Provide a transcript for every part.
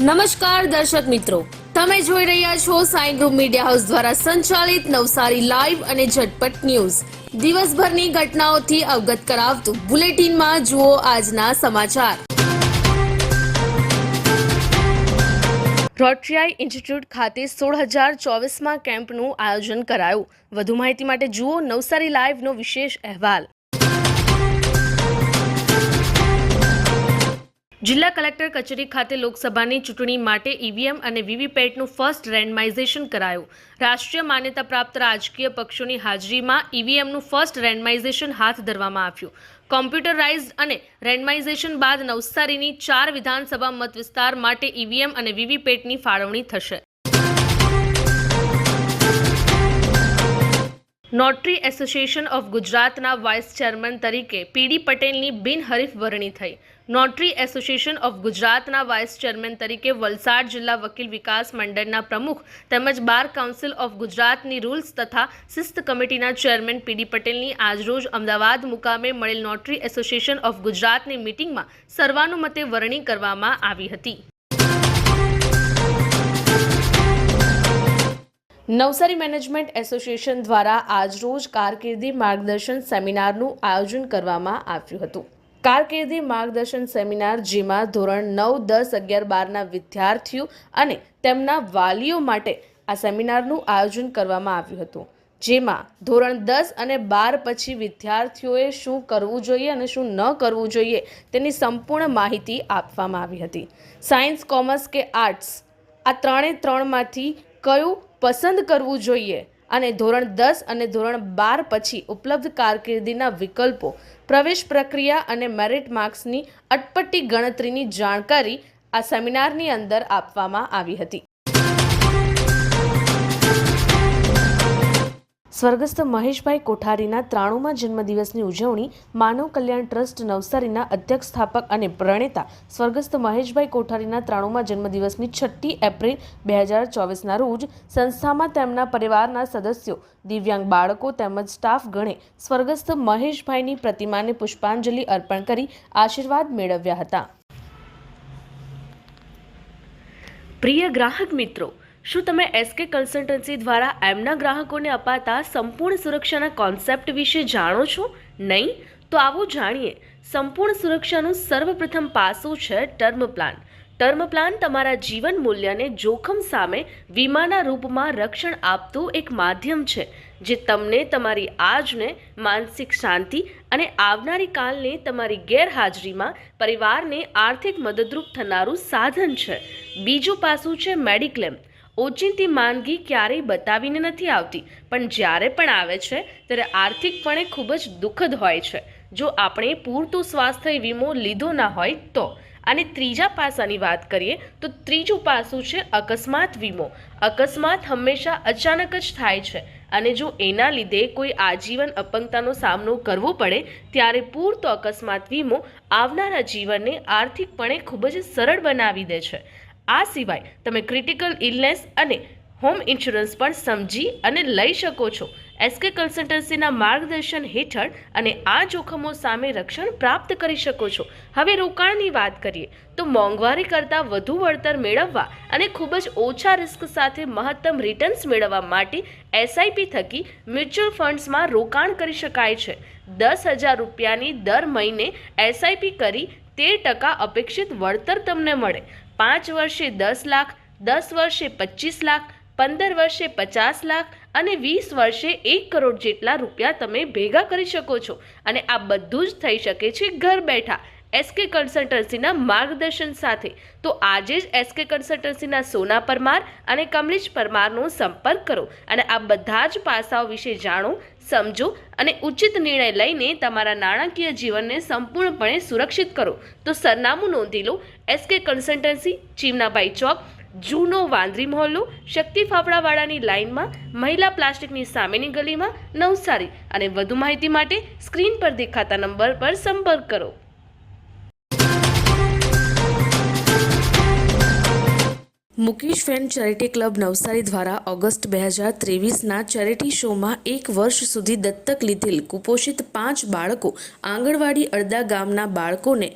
નમસ્કાર દર્શક મિત્રો, તમે જોઈ રહ્યા છો સાઈ ગ્રુપ મીડિયા હાઉસ દ્વારા સંચાલિત નવસારી લાઈવ અને ઝટપટ ન્યૂઝ. દિવસભરની ઘટનાઓથી અવગત કરાવતું બુલેટિનમાં જુઓ આજના સમાચાર. રોટરીઆઈ ઇન્સ્ટિટ્યૂટ ખાતે 16,024માં કેમ્પનું આયોજન કરાયું. વધુ માહિતી માટે જુઓ નવસારી લાઈવનો વિશેષ અહેવાલ. જિલ્લા કલેક્ટર કચેરી ખાતે લોકસભાની ચૂંટણી માટે ઈવીએમ અને વીવીપેટનું ફર્સ્ટ રેન્ડમાઇઝેશન કરાયું. રાષ્ટ્રીય માન્યતા પ્રાપ્ત રાજકીય પક્ષોની હાજરીમાં ઈવીએમનું ફર્સ્ટ રેન્ડમાઇઝેશન હાથ ધરવામાં આવ્યું. કોમ્પ્યુટરાઇઝ્ડ અને રેન્ડમાઇઝેશન બાદ નવસારીની 4 વિધાનસભા મત વિસ્તાર માટે ઈવીએમ અને વીવીપેટની ફાળવણી થશે. નોટરી એસોસિએશન ઓફ ગુજરાતના વાઇસ ચેરમેન તરીકે પીડી પટેલની બિનહરીફ વરણી થઈ. નોટરી એસોસિએશન ઓફ ગુજરાતના વાઇસ ચેરમેન તરીકે વલસાડ જિલ્લા વકીલ વિકાસ મંડળના પ્રમુખ તેમજ બાર કાઉન્સિલ ઓફ ગુજરાતની રૂલ્સ તથા શિસ્ત કમિટીના ચેરમેન પીડી પટેલની આજરોજ અમદાવાદ મુકામે મળેલ નોટરી એસોસિએશન ઓફ ગુજરાતની મીટિંગમાં સર્વાનુમતે વરણી કરવામાં આવી હતી. નવસારી મેનેજમેન્ટ એસોસિએશન દ્વારા આજરોજ કારકિર્દી માર્ગદર્શન સેમિનારનું આયોજન કરવામાં આવ્યું હતું. કારકિર્દી માર્ગદર્શન સેમિનાર જેમાં ધોરણ 9, 10, 11, 12ના વિદ્યાર્થીઓ અને તેમના વાલીઓ માટે આ સેમિનારનું આયોજન કરવામાં આવ્યું હતું. જેમાં ધોરણ 10 અને 12 પછી વિદ્યાર્થીઓએ શું કરવું જોઈએ અને શું ન કરવું જોઈએ તેની સંપૂર્ણ માહિતી આપવામાં આવી હતી. સાયન્સ, કોમર્સ કે આર્ટ્સ આ ત્રણેમાંથી કયું પસંદ કરવું જોઈએ અને ધોરણ 10 અને ધોરણ 12 પછી ઉપલબ્ધ કારકિર્દીના વિકલ્પો, પ્રવેશ પ્રક્રિયા અને મેરિટ માર્ક્સની અટપટી ગણતરીની જાણકારી આ સેમિનારની અંદર આપવામાં આવી હતી. સ્વર્ગસ્થ મહેશભાઈ કોઠારીના 93મા જન્મદિવસની ઉજવણી માનવ કલ્યાણ ટ્રસ્ટ નવસારીના અધ્યક્ષ સ્થાપક અને પ્રણેતા સ્વર્ગસ્થ મહેશભાઈ કોઠારીના 93મા જન્મદિવસની 6 એપ્રિલ 2024ના રોજ સંસ્થામાં તેમના પરિવારના સદસ્યો, દિવ્યાંગ બાળકો તેમજ સ્ટાફ ગણે સ્વર્ગસ્થ મહેશભાઈની પ્રતિમાને પુષ્પાંજલિ અર્પણ કરી આશીર્વાદ મેળવ્યા હતા. પ્રિય ગ્રાહક મિત્રો, શું તમે એસકે કન્સલ્ટન્સી દ્વારા એમના ગ્રાહકોને અપાતા સંપૂર્ણ સુરક્ષાના કોન્સેપ્ટ વિશે જાણો છો? નહીં? તો આવો જાણીએ. સંપૂર્ણ સુરક્ષાનું સર્વપ્રથમ પાસું છે ટર્મ પ્લાન. ટર્મ પ્લાન તમારા જીવન મૂલ્યને જોખમ સામે વીમાના રૂપમાં રક્ષણ આપતું એક માધ્યમ છે, જે તમને તમારી આજને માનસિક શાંતિ અને આવનારી કાલને તમારી ગેરહાજરીમાં પરિવારને આર્થિક મદદરૂપ થનારું સાધન છે. બીજું પાસું છે મેડિક્લેમ. ઓચિંતી માંદગી ક્યારેય બતાવીને નથી આવતી, પણ જ્યારે પણ આવે છે ત્યારે આર્થિકપણે ખૂબ જ દુઃખદ હોય છે જો આપણે પૂરતું સ્વાસ્થ્ય વીમો લીધો ના હોય તો. અને ત્રીજા પાસાની વાત કરીએ તો ત્રીજું પાસું છે અકસ્માત વીમો. અકસ્માત હંમેશા અચાનક જ થાય છે અને જો એના લીધે કોઈ આજીવન અપંગતાનો સામનો કરવો પડે ત્યારે પૂરતો અકસ્માત વીમો આવનારા જીવનને આર્થિકપણે ખૂબ જ સરળ બનાવી દે છે. આ સિવાય તમે ક્રિટિકલ ઇલનેસ અને હોમ ઇન્સ્યોરન્સ પણ સમજી અને લઈ શકો છો. એસકે કન્સલ્ટન્સીના માર્ગદર્શન હેઠળ અને આ જોખમો સામે રક્ષણ પ્રાપ્ત કરી શકો છો. હવે રોકાણની વાત કરીએ તો મોંઘવારી કરતાં વધુ વળતર મેળવવા અને ખૂબ જ ઓછા રિસ્ક સાથે મહત્તમ રિટર્ન્સ મેળવવા માટે એસઆઈપી થકી મ્યુચ્યુઅલ ફંડ્સમાં રોકાણ કરી શકાય છે. 10,000 રૂપિયાની દર મહિને એસઆઈપી કરી 13% અપેક્ષિત વળતર તમને મળે. 5 વર્ષે 10 લાખ, 10 વર્ષે 25 લાખ, 15 વર્ષે 50 લાખ અને 20 વર્ષે 1 કરોડ જેટલા રૂપિયા તમે ભેગા કરી શકો છો. અને આ બધું જ થઈ શકે છે ઘર બેઠા એસકે કન્સલ્ટન્સીના માર્ગદર્શન સાથે. તો આજે જ એસકે કન્સલ્ટન્સીના સોના પરમાર અને કમલેશ પરમારનો સંપર્ક કરો અને આ બધા જ પાસાઓ વિશે જાણો, સમજો અને ઉચિત નિર્ણય લઈને તમારા નાણાકીય જીવનને સંપૂર્ણપણે સુરક્ષિત કરો. તો સરનામું નોંધી લો. એસકે કન્સલ્ટન્સી, ચીમનાભાઈ ચોક, જૂનો વાંદરી મહોલ્લો, શક્તિ ફાફડાવાળાની લાઇનમાં, મહિલા પ્લાસ્ટિકની સામેની ગલીમાં, નવસારી. અને વધુ માહિતી માટે સ્ક્રીન પર દેખાતા નંબર પર સંપર્ક કરો. Mukesh fan charity club Navsari દ્વારા ઓગસ્ટ 2023ના ચેરિટી શોમાં 1 વર્ષ સુધી દત્તક લીધેલ કુપોષિત 5 બાળકો આંગણવાડી અડદા ગામના બાળકોને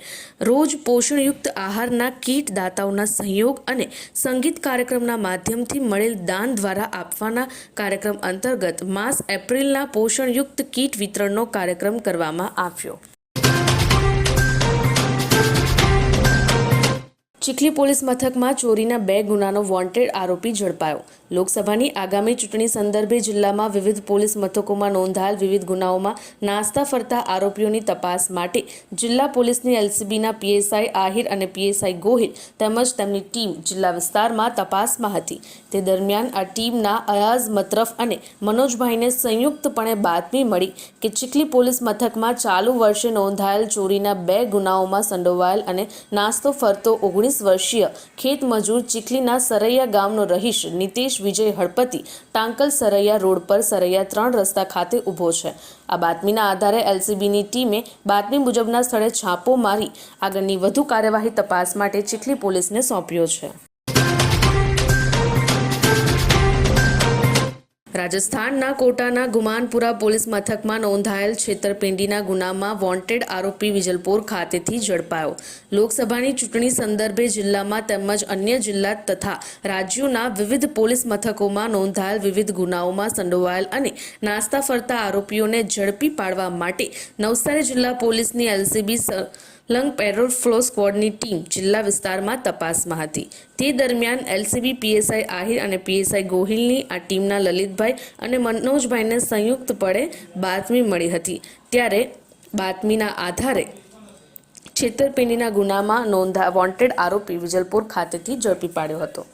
રોજ પોષણયુક્ત આહારના કીટ દાતાઓના સહયોગ અને સંગીત કાર્યક્રમના માધ્યમથી મળેલ દાન દ્વારા આપવાના કાર્યક્રમ અંતર્ગત માસ એપ્રિલના પોષણયુક્ત કીટ વિતરણનો કાર્યક્રમ કરવામાં આવ્યો. ચીખલી પોલીસ મથકમાં ચોરીના 2 ગુનાનો વોન્ટેડ આરોપી ઝડપાયો. લોકસભાની આગામી ચૂંટણી સંદર્ભે જિલ્લામાં વિવિધ પોલીસ મથકોમાં નોંધાયેલ વિવિધ ગુનાઓમાં નાસ્તા ફરતા આરોપીઓની તપાસ માટે જિલ્લા પોલીસની એલસીબીના પીએસઆઈ આહિર અને પીએસઆઈ ગોહિલ તેમજ તેમની ટીમ જિલ્લા વિસ્તારમાં તપાસમાં હતી. તે દરમિયાન આ ટીમના અયાઝ મતરફ અને મનોજભાઈને સંયુક્તપણે બાતમી મળી કે ચીખલી પોલીસ મથકમાં ચાલુ વર્ષે નોંધાયેલ ચોરીના 2 ગુનાઓમાં સંડોવાયેલ અને નાસ્તો ફરતો 19 વર્ષીય ખેત મજૂર ચીખલીના સરૈયા ગામનો રહીશ નિતેશ વિજય હળપતિ ટાંકલ સરૈયા રોડ પર સરૈયા 3 રસ્તા ખાતે ઊભો છે. આ બાતમીના આધારે એલસીબીની ટીમે બાતમી મુજબના સ્થળે છાપો મારી આગળની વધુ કાર્યવાહી તપાસ માટે ચીખલી પોલીસને સોંપ્યો છે. રાજસ્થાનના કોટાના ગુમાનપુરા પોલીસ મથકમાં નોંધાયેલ છેતરપિંડીના ગુનામાં વોન્ટેડ આરોપી વિજલપોર ખાતેથી ઝડપાયો. લોકસભાની ચૂંટણી સંદર્ભે જિલ્લામાં તેમજ અન્ય જિલ્લા તથા રાજ્યોના વિવિધ પોલીસ મથકોમાં નોંધાયેલ વિવિધ ગુનાઓમાં સંડોવાયેલ અને નાસ્તા ફરતા આરોપીઓને ઝડપી પાડવા માટે નવસારી જિલ્લા પોલીસની એલસીબી લંગ પેરોલ ફ્લો સ્ક્વોડની ટીમ જિલ્લા વિસ્તારમાં તપાસમાં હતી. તે દરમિયાન એલસીબી પીએસઆઈ આહિર અને પીએસઆઈ ગોહિલની આ ટીમના લલિતભાઈ અને મનોજભાઈને સંયુક્તપણે બાતમી મળી હતી. ત્યારે બાતમીના આધારે છેતરપિંડીના ગુનામાં વોન્ટેડ આરોપી વિજલપોર ખાતેથી ઝડપી પાડ્યો હતો.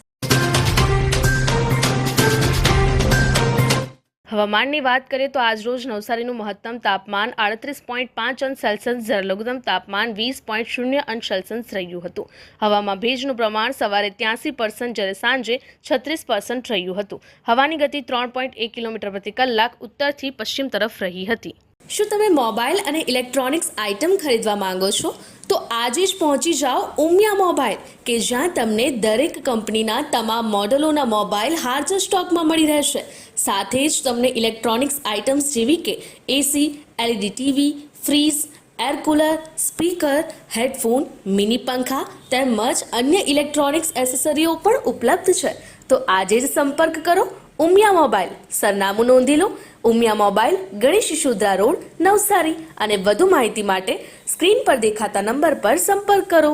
હવામાનની વાત કરીએ તો આજરોજ નવસારીનું મહત્તમ તાપમાન 38.5 અંશ સેલ્સિયસ જ્યારે લઘુત્તમ તાપમાન 20.0 અંશ સેલ્સિયસ રહ્યું હતું. હવામાં ભેજનું પ્રમાણ સવારે 83% જ્યારે સાંજે 36% રહ્યું હતું. હવાની ગતિ 3.1 કિલોમીટર પ્રતિ કલાક ઉત્તરથી પશ્ચિમ તરફ રહી હતી. શું તમે મોબાઈલ અને ઇલેક્ટ્રોનિક્સ આઇટમ ખરીદવા માંગો છો? તો આજે જ પહોંચી જાઓ ઉમિયા મોબાઈલ કે જ્યાં તમને દરેક કંપનીના તમામ મોડેલોના મોબાઈલ હાજર સ્ટોકમાં મળી રહેશે. સાથે જ તમને ઇલેક્ટ્રોનિક્સ આઇટમ્સ જેવી કે AC, LED TV, fridge, air cooler, speaker, headphone, mini પંખા તેમજ અન્ય ઇલેક્ટ્રોનિક્સ એસેસરીઓ પણ ઉપલબ્ધ છે. તો આજે જ સંપર્ક કરો ઉમિયા મોબાઈલ. સરનામું નોંધી લો, ઉમિયા મોબાઈલ, ગણેશ શિશુદ્રા રોડ, નવસારી. અને વધુ માહિતી માટે સ્ક્રીન પર દેખાતા નંબર પર સંપર્ક કરો.